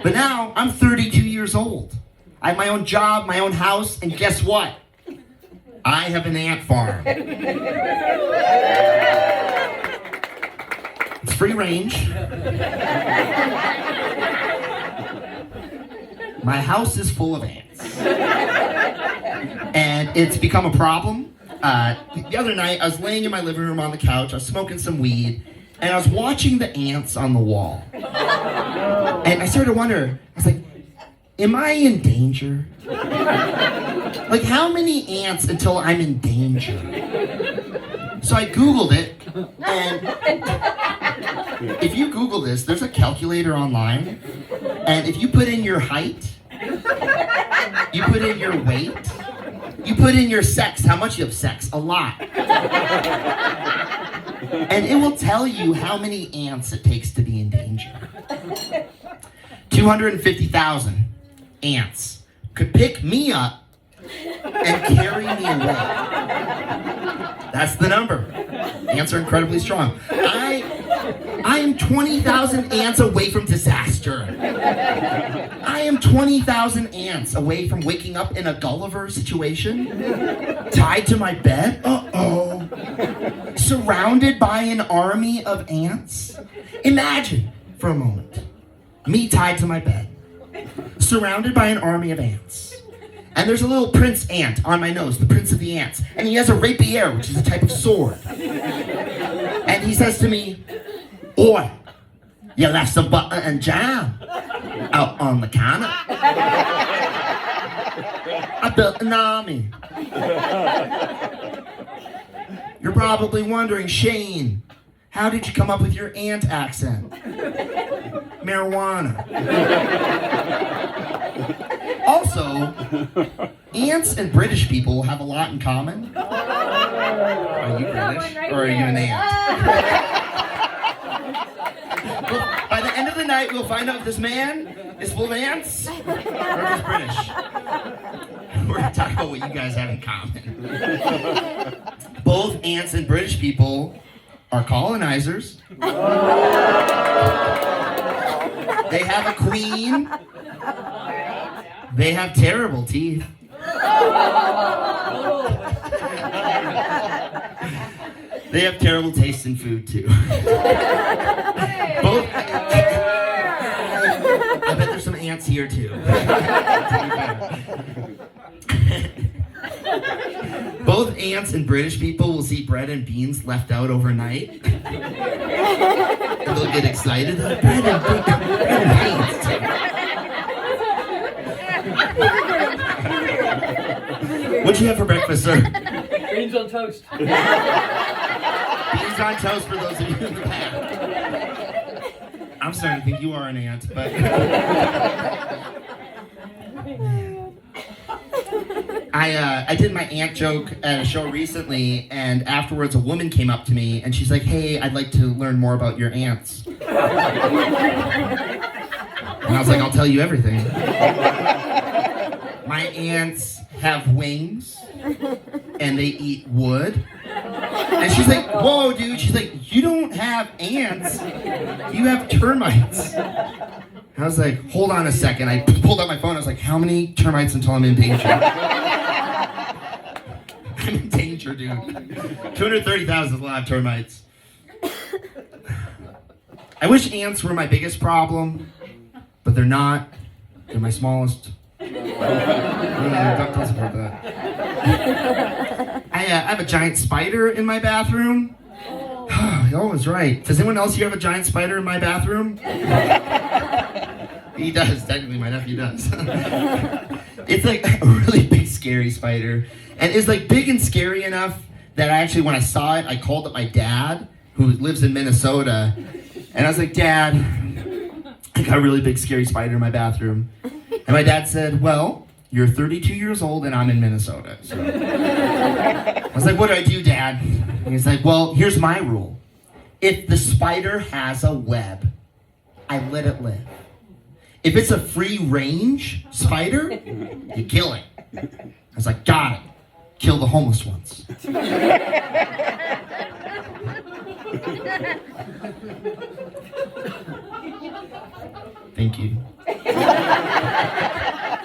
But now I'm 32 years old. I have my own job, my own house, and guess what? I have an ant farm. It's free range. My house is full of ants. And it's become a problem. The other night, I was laying in my living room on the couch, I was smoking some weed, and I was watching the ants on the wall. And I started to wonder, I was like, am I in danger? Like, how many ants until I'm in danger? So I Googled it, and if you Google this, there's a calculator online, and if you put in your height, you put in your weight, you put in your sex, how much you have sex, a lot. And it will tell you how many ants it takes to be in danger. 250,000 ants could pick me up and carry me away. That's the number. Ants are incredibly strong. I am 20,000 ants away from disaster. I am 20,000 ants away from waking up in a Gulliver situation, tied to my bed, surrounded by an army of ants. Imagine, for a moment, me tied to my bed, surrounded by an army of ants. And there's a little prince ant on my nose, the prince of the ants. And he has a rapier, which is a type of sword. And he says to me, "Oi, you left some butter and jam out on the counter. I built an army." You're probably wondering, Shane, how did you come up with your ant accent? Marijuana. Also, ants and British people have a lot in common. Are you British or are you an ant? Well, by the end of the night, we'll find out if this man is full of ants or if he's British. We're going to talk about what you guys have in common. Both ants and British people are colonizers. They have a queen. They have terrible teeth. They have terrible taste in food too. Both. I bet there's some ants here too. Both ants and British people will see bread and beans left out overnight. And they'll get excited. Bread and beans. What'd you have for breakfast, sir? Beans on toast. Beans on toast for those of you in the back. I'm starting to think you are an ant, but... I did my ant joke at a show recently, and afterwards a woman came up to me, and she's like, "Hey, I'd like to learn more about your ants." And I was like, "I'll tell you everything. My ants have wings, and they eat wood." And she's like, "Whoa, dude." She's like, "You don't have ants, you have termites." I was like, "Hold on a second." I pulled out my phone, I was like, "How many termites until I'm in danger?" I'm in danger, dude. 230,000 is a lot of termites. I wish ants were my biggest problem, but they're not. They're my smallest. Don't support that. I have a giant spider in my bathroom. He always right. Does anyone else here have a giant spider in my bathroom? He does. Technically, my nephew does. It's like a really big, scary spider. And it's like big and scary enough that I actually, when I saw it, I called up my dad, who lives in Minnesota. And I was like, "Dad, I got a really big, scary spider in my bathroom." And my dad said, "Well, you're 32 years old and I'm in Minnesota." So I was like, "What do I do, Dad?" And he's like, "Well, here's my rule. If the spider has a web, I let it live. If it's a free range spider, you kill it." I was like, "Got it. Kill the homeless ones." Thank you.